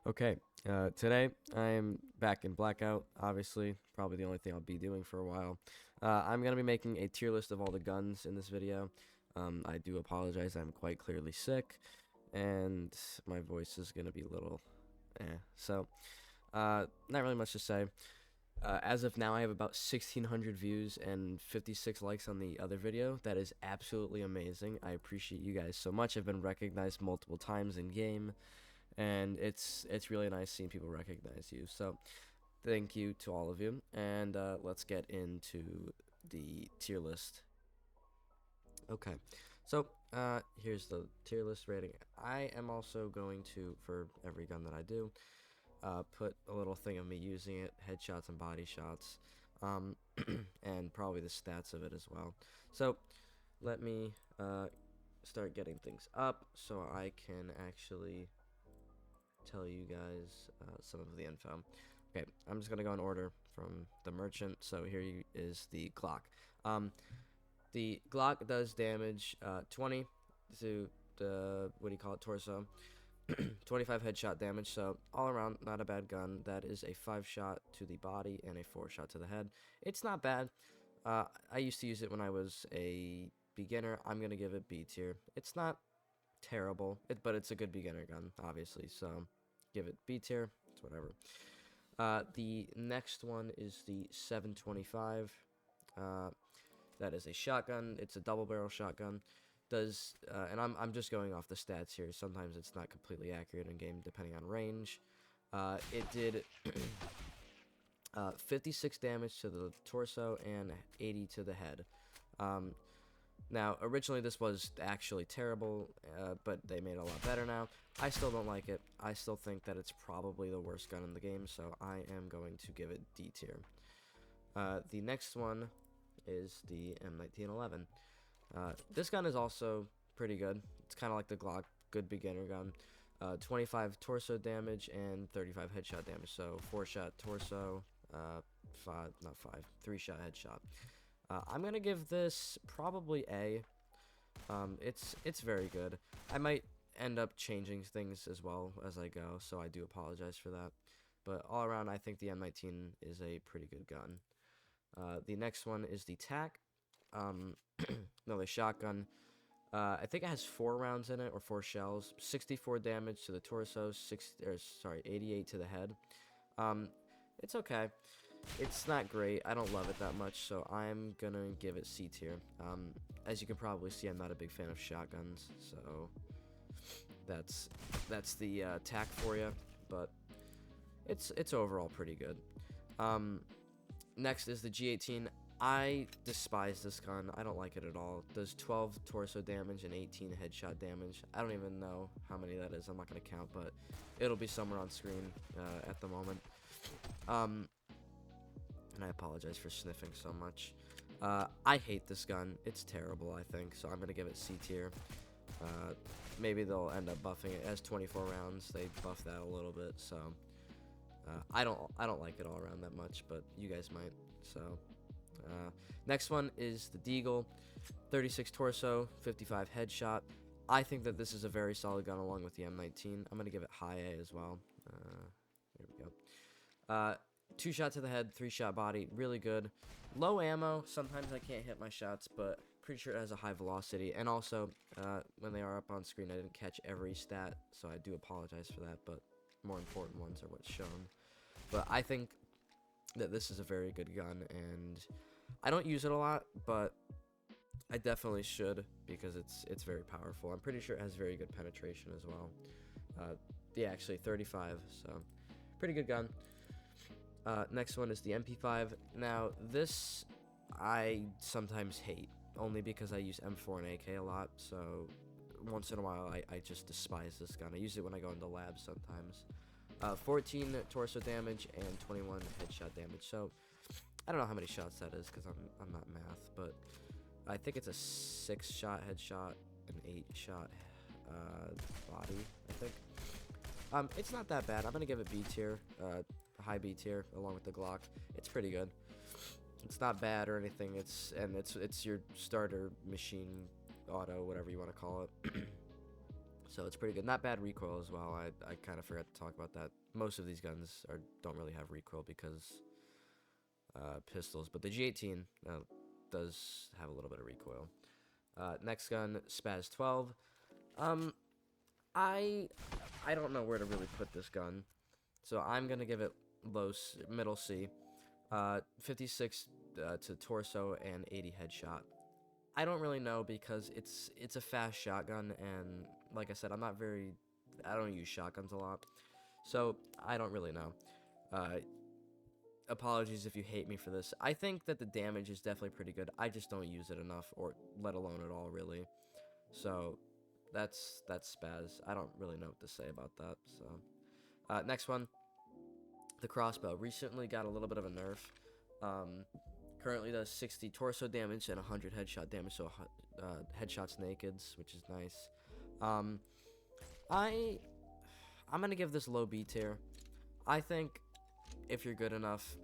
Okay, today I am back in Blackout, obviously, probably the only thing I'll be doing for a while. I'm going to be making a tier list of all the guns in this video. I do apologize, I'm quite clearly sick, and my voice is going to be a little So, not really much to say. As of now, I have about 1,600 views and 56 likes on the other video. That is absolutely amazing. I appreciate you guys so much. I've been recognized multiple times in game, and it's really nice seeing people recognize you. So thank you to all of you, and let's get into the tier list. Okay, so here's the tier list rating. I am also going to, for every gun that I do, put a little thing of me using it, headshots and body shots, and probably the stats of it as well. So let me start getting things up so I can actually tell you guys some of the info. Okay, I'm just gonna go in order from the merchant. So here is the Glock. The Glock does damage 20 to the, what do you call it, torso. 25 headshot damage, so all around not a bad gun. That is a 5 shot to the body and a 4 shot to the head. It's not bad. I used to use it when I was a beginner. I'm gonna give it B tier. It's not terrible, but it's a good beginner gun, obviously, so give it B tier. It's whatever. The next one is the 725. That is a shotgun. It's a double barrel shotgun. Does and I'm just going off the stats here. Sometimes it's not completely accurate in game depending on range. It did 56 damage to the torso and 80 to the head. Now, originally this was actually terrible, but they made it a lot better now. I still don't like it. I still think that it's probably the worst gun in the game, so I am going to give it D tier. The next one is the M1911. This gun is also pretty good. It's kind of like the Glock, good beginner gun. 25 torso damage and 35 headshot damage, so 4 shot torso, 3 shot headshot. I'm gonna give this probably A. It's very good. I might end up changing things as well as I go, so I do apologize for that. But all around, I think the M19 is a pretty good gun. The next one is the TAC. Another shotgun. I think it has 4 rounds in it, or 4 shells. 64 damage to the torso, 88 to the head. It's okay. It's not great. I don't love it that much, so I'm gonna give it C tier. As you can probably see, I'm not a big fan of shotguns, so that's the TAC for you. But it's overall pretty good. Next is the G18. I despise this gun. I don't like it at all. It does 12 torso damage and 18 headshot damage. I don't even know how many that is. I'm not going to count, but it'll be somewhere on screen at the moment. And I apologize for sniffing so much. I hate this gun. It's terrible, I think, so I'm going to give it C tier. Maybe they'll end up buffing it. It has 24 rounds. They buff that a little bit, so I don't like it all around that much, but you guys might. So next one is the Deagle, 36 torso, 55 headshot. I think that this is a very solid gun along with the M19. I'm gonna give it high A as well. Here we go. 2 shot to the head, 3 shot body, really good. Low ammo. Sometimes I can't hit my shots, but pretty sure it has a high velocity. And also, when they are up on screen, I didn't catch every stat, so I do apologize for that. But more important ones are what's shown. But I think that this is a very good gun, and I don't use it a lot, but I definitely should because it's very powerful. I'm pretty sure it has very good penetration as well. Yeah, actually 35, so pretty good gun. Next one is the MP5. Now this I sometimes hate, only because I use M4 and AK a lot, so once in a while I just despise this gun. I use it when I go into labs sometimes. 14 torso damage and 21 headshot damage. So I don't know how many shots that is because I'm not math, but I think it's a 6 shot headshot and 8 shot body. I think it's not that bad. I'm gonna give it B tier, high B tier, along with the Glock. It's pretty good. It's not bad or anything. It's your starter machine auto, whatever you want to call it. So it's pretty good. Not bad recoil as well. I kind of forgot to talk about that. Most of these guns don't really have recoil because pistols, but the G18 does have a little bit of recoil. Next gun, Spaz 12. I don't know where to really put this gun, so I'm gonna give it middle C. 56 to torso and 80 headshot. I don't really know because it's a fast shotgun, and like I said, I don't use shotguns a lot, so I don't really know. Apologies if you hate me for this. I think that the damage is definitely pretty good. I just don't use it enough, or let alone at all, really. So that's Spaz. I don't really know what to say about that. So next one, the crossbow. Recently got a little bit of a nerf. Currently does 60 torso damage and 100 headshot damage, so headshots nakeds, which is nice. I'm gonna give this low B tier. I think if you're good enough,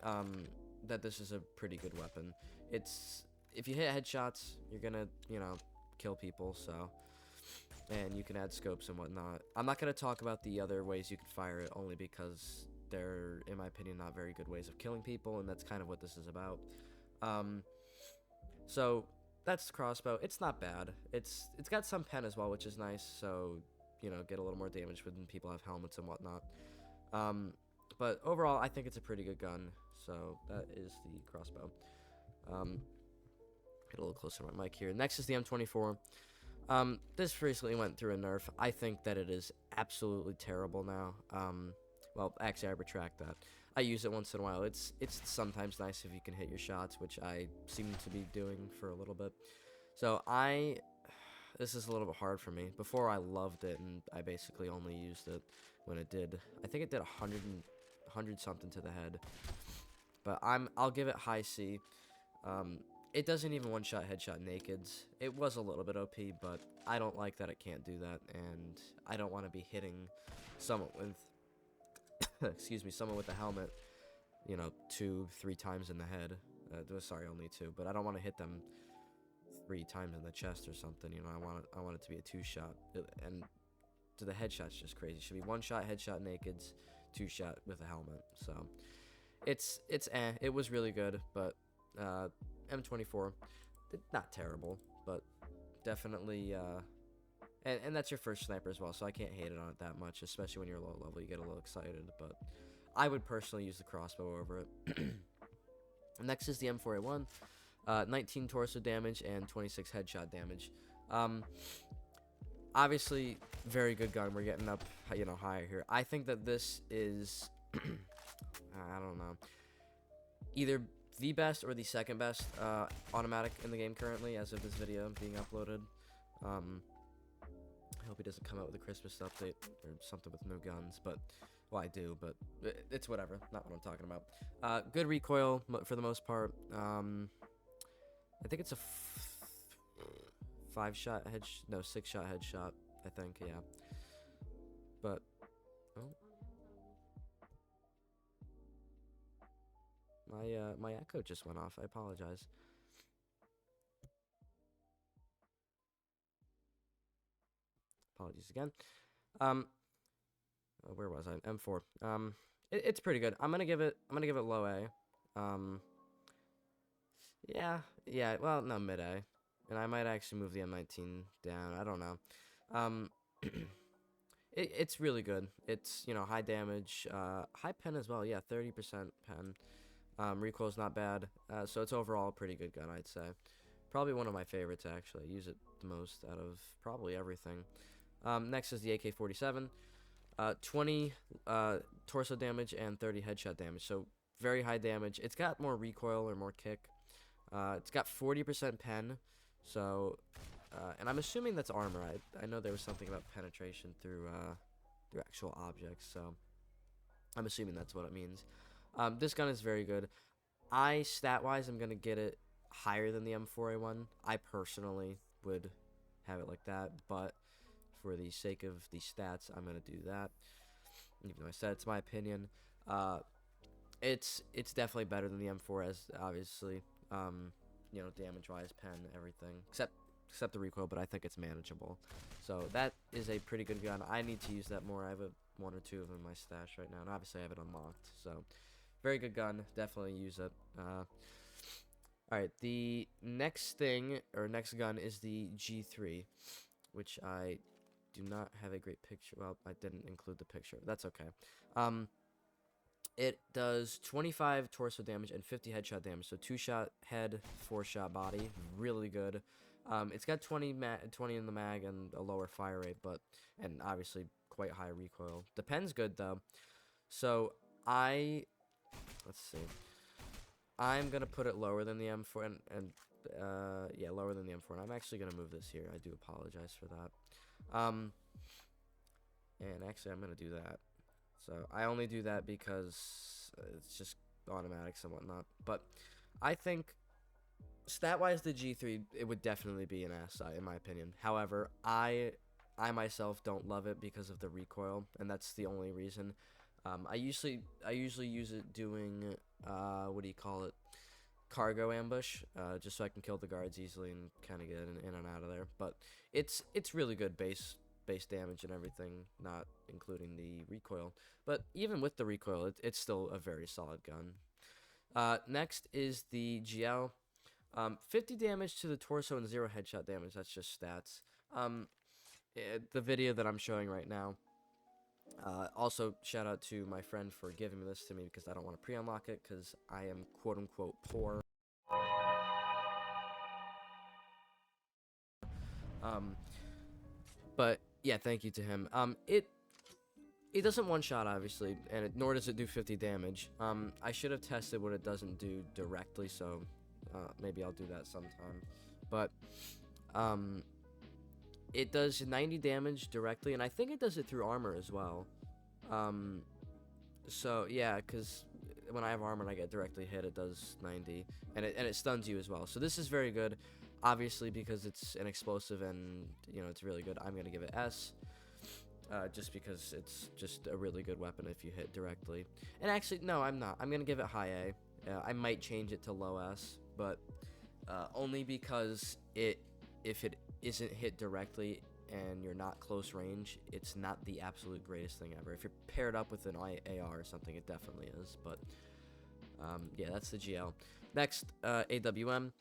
that this is a pretty good weapon. If you hit headshots, you're gonna, kill people, so, and you can add scopes and whatnot. I'm not gonna talk about the other ways you can fire it, only because they're, in my opinion, not very good ways of killing people, and that's kind of what this is about. So that's the crossbow. It's not bad. It's got some pen as well, which is nice, so, get a little more damage when people have helmets and whatnot. But overall, I think it's a pretty good gun. So that is the crossbow. Get a little closer to my mic here. Next is the M24. This recently went through a nerf. I think that it is absolutely terrible now. Well, actually, I retract that. I use it once in a while. It's sometimes nice if you can hit your shots, which I seem to be doing for a little bit. So this is a little bit hard for me. Before, I loved it, and I basically only used it when it did. I think it did 100 something to the head. But I'll give it high C. It doesn't even one-shot headshot nakeds. It was a little bit OP, but I don't like that it can't do that, and I don't want to be hitting someone with excuse me, someone with a helmet, 2-3 times in the head. Sorry, only 2, but I don't want to hit them 3 times in the chest or something. I want it to be a 2-shot, and to the headshot's just crazy. It should be 1-shot headshot nakeds, 2-shot with a helmet. So it's it was really good, but M24, not terrible, but definitely and that's your first sniper as well, so I can't hate it on it that much, especially when you're low level. You get a little excited, but I would personally use the crossbow over it. Next is the M4A1, 19 torso damage and 26 headshot damage. Obviously, very good gun. We're getting up, higher here. I think that this is, I don't know, either the best or the second best automatic in the game currently, as of this video being uploaded. I hope he doesn't come out with a Christmas update or something with no guns, but, well, I do, but it's whatever, not what I'm talking about. Good recoil for the most part. I think it's a 6-shot headshot, I think, yeah. But, oh. My echo just went off. I apologize. Apologies again. Where was I? M4. It's pretty good. I'm gonna give it low A. Yeah. Well, no, mid A. And I might actually move the M19 down. I don't know. It's really good. It's, high damage, high pen as well. Yeah, 30% pen. Recoil's not bad. So it's overall a pretty good gun, I'd say. Probably one of my favorites, actually. I use it the most out of probably everything. Next is the AK-47. 20 torso damage and 30 headshot damage. So very high damage. It's got more recoil or more kick. It's got 40% pen. So, and I'm assuming that's armor. I know there was something about penetration through actual objects. So I'm assuming that's what it means. This gun is very good. Stat-wise, I'm going to get it higher than the M4A1. I personally would have it like that, but for the sake of the stats, I'm going to do that. Even though I said it's my opinion. It's definitely better than the M4, as obviously, damage-wise, pen, everything. Except except the recoil, but I think it's manageable. So that is a pretty good gun. I need to use that more. I have one or two of them in my stash right now, and obviously I have it unlocked. So very good gun. Definitely use it. Alright, the next thing, or next gun, is the G3, which I do not have a great picture. Well, I didn't include the picture. That's okay. It does 25 torso damage and 50 headshot damage. So 2-shot head, 4-shot body. Really good. It's got 20 in the mag and a lower fire rate, and obviously quite high recoil. The pen's good though. So let's see. I'm gonna put it lower than the M4 and yeah, lower than the M4. And I'm actually gonna move this here. I do apologize for that. And actually I'm gonna do that. So I only do that because it's just automatics and whatnot. But I think stat-wise, the G3, it would definitely be an S in my opinion. However, I myself don't love it because of the recoil, and that's the only reason. I usually use it doing what do you call it? Cargo ambush, just so I can kill the guards easily and kind of get in and out of there. But it's really good base damage and everything, not including the recoil. But even with the recoil, it's still a very solid gun. Next is the GL. 50 damage to the torso and 0 headshot damage. That's just stats. The video that I'm showing right now. Also, shout out to my friend for giving this to me because I don't want to pre-unlock it because I am quote-unquote poor. But yeah, thank you to him. It doesn't one-shot, obviously, and nor does it do 50 damage. I should have tested what it doesn't do directly, so maybe I'll do that sometime. But it does 90 damage directly, and I think it does it through armor as well. So yeah, because when I have armor and I get directly hit, it does 90, and it stuns you as well. So this is very good, obviously, because it's an explosive and it's really good. I'm gonna give it S. Just because it's just a really good weapon if you hit directly. And actually, no, I'm not. I'm going to give it high A. I might change it to low S, but only because if it isn't hit directly and you're not close range, it's not the absolute greatest thing ever. If you're paired up with an AR or something, it definitely is. But yeah, that's the GL. Next, AWM.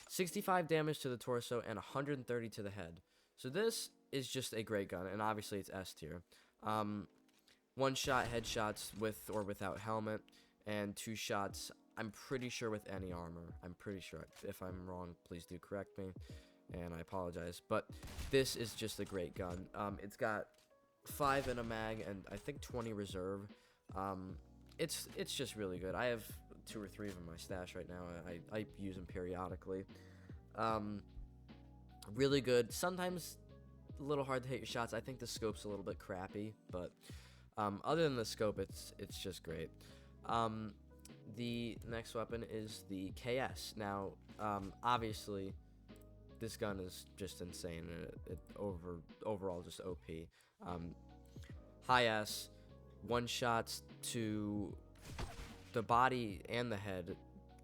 65 damage to the torso and 130 to the head. So this is just a great gun, and obviously it's S tier. 1-shot headshots with or without helmet, and 2 shots, I'm pretty sure, with any armor. I'm pretty sure. If I'm wrong, please do correct me, and I apologize. But this is just a great gun. It's got 5 in a mag and I think 20 reserve. It's just really good. I have 2 or 3 of them in my stash right now. I use them periodically. Really good. Sometimes a little hard to hit your shots. I think the scope's a little bit crappy, but other than the scope, it's just great. The next weapon is the KS. Now, obviously, this gun is just insane. Overall just OP. High S, 1 shots to the body and the head,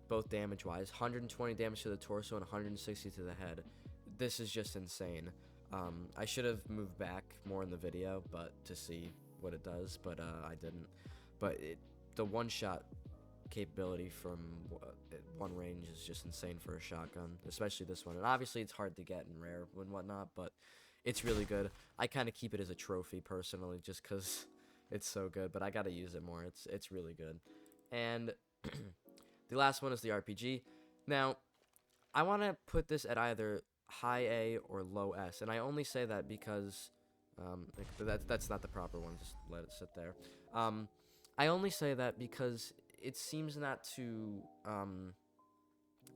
both damage-wise. 120 damage to the torso and 160 to the head. This is just insane. I should have moved back more in the video, but to see what it does, but I didn't. But the 1-shot capability from one range is just insane for a shotgun, especially this one. And obviously, it's hard to get and rare and whatnot, but it's really good. I kind of keep it as a trophy personally, just because it's so good. But I gotta use it more. It's really good. And the last one is the RPG. Now, I want to put this at either high A or low S, and I only say that because that's not the proper one. Just let it sit there. I only say that because it seems not to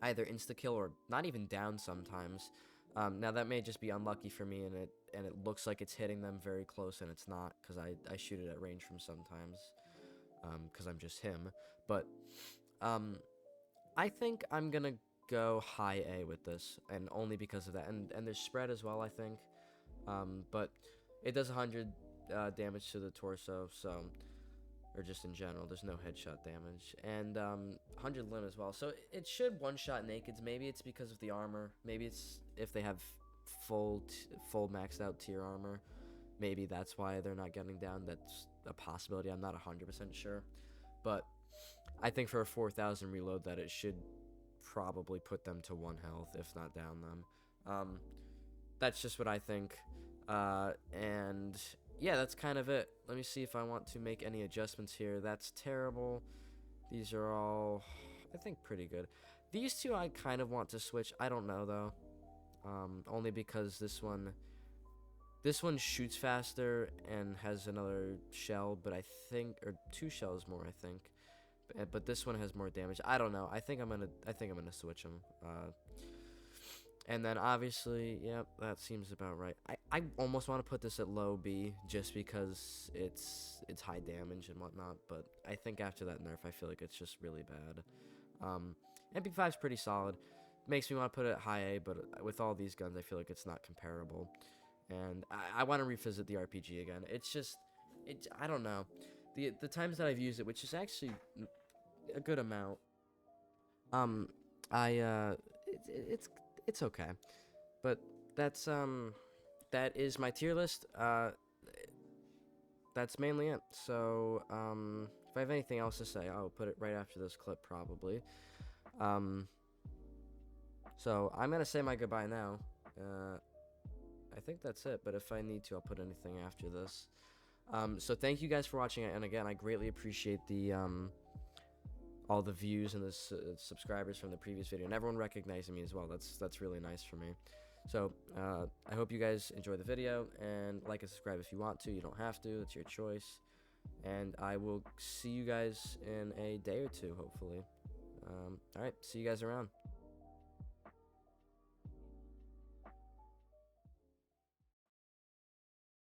either insta kill or not even down sometimes. Now that may just be unlucky for me, and it looks like it's hitting them very close, and it's not, because I shoot it at range from sometimes, because I'm just him. But I think I'm gonna go high A with this, and only because of that, and there's spread as well, I think. But it does 100 damage to the torso, so, or just in general, there's no headshot damage, and 100 limb as well, so it should one-shot nakeds. Maybe it's because of the armor, maybe it's if they have full maxed out tier armor. Maybe that's why they're not getting down. That's a possibility. I'm not 100% sure, but I think for a 4,000 reload that it should probably put them to 1 health, if not down them. That's just what I think. And yeah, that's kind of it. Let me see if I want to make any adjustments here. That's terrible. These are all, I think, pretty good. These two I kind of want to switch. I don't know, though. Only because this one shoots faster and has another shell, but I think, or 2 shells more, I think. But this one has more damage. I don't know. I think I'm gonna switch them. And then obviously, yep, that seems about right. I almost want to put this at low B just because it's high damage and whatnot. But I think after that nerf, I feel like it's just really bad. MP5 is pretty solid. Makes me want to put it at high A, but with all these guns, I feel like it's not comparable. And I want to revisit the RPG again. It's just, I don't know. The times that I've used it, which is actually a good amount, it's okay. But that's that is my tier list. That's mainly it. So if I have anything else to say, I'll put it right after this clip probably. So I'm gonna say my goodbye now. I think that's it, but if I need to, I'll put anything after this. So thank you guys for watching, and again, I greatly appreciate the all the views and the subscribers from the previous video, and everyone recognizing me as well. That's really nice for me. So I hope you guys enjoy the video, and like and subscribe if you want to. You don't have to, it's your choice. And I will see you guys in a day or two, hopefully. Alright, see you guys around.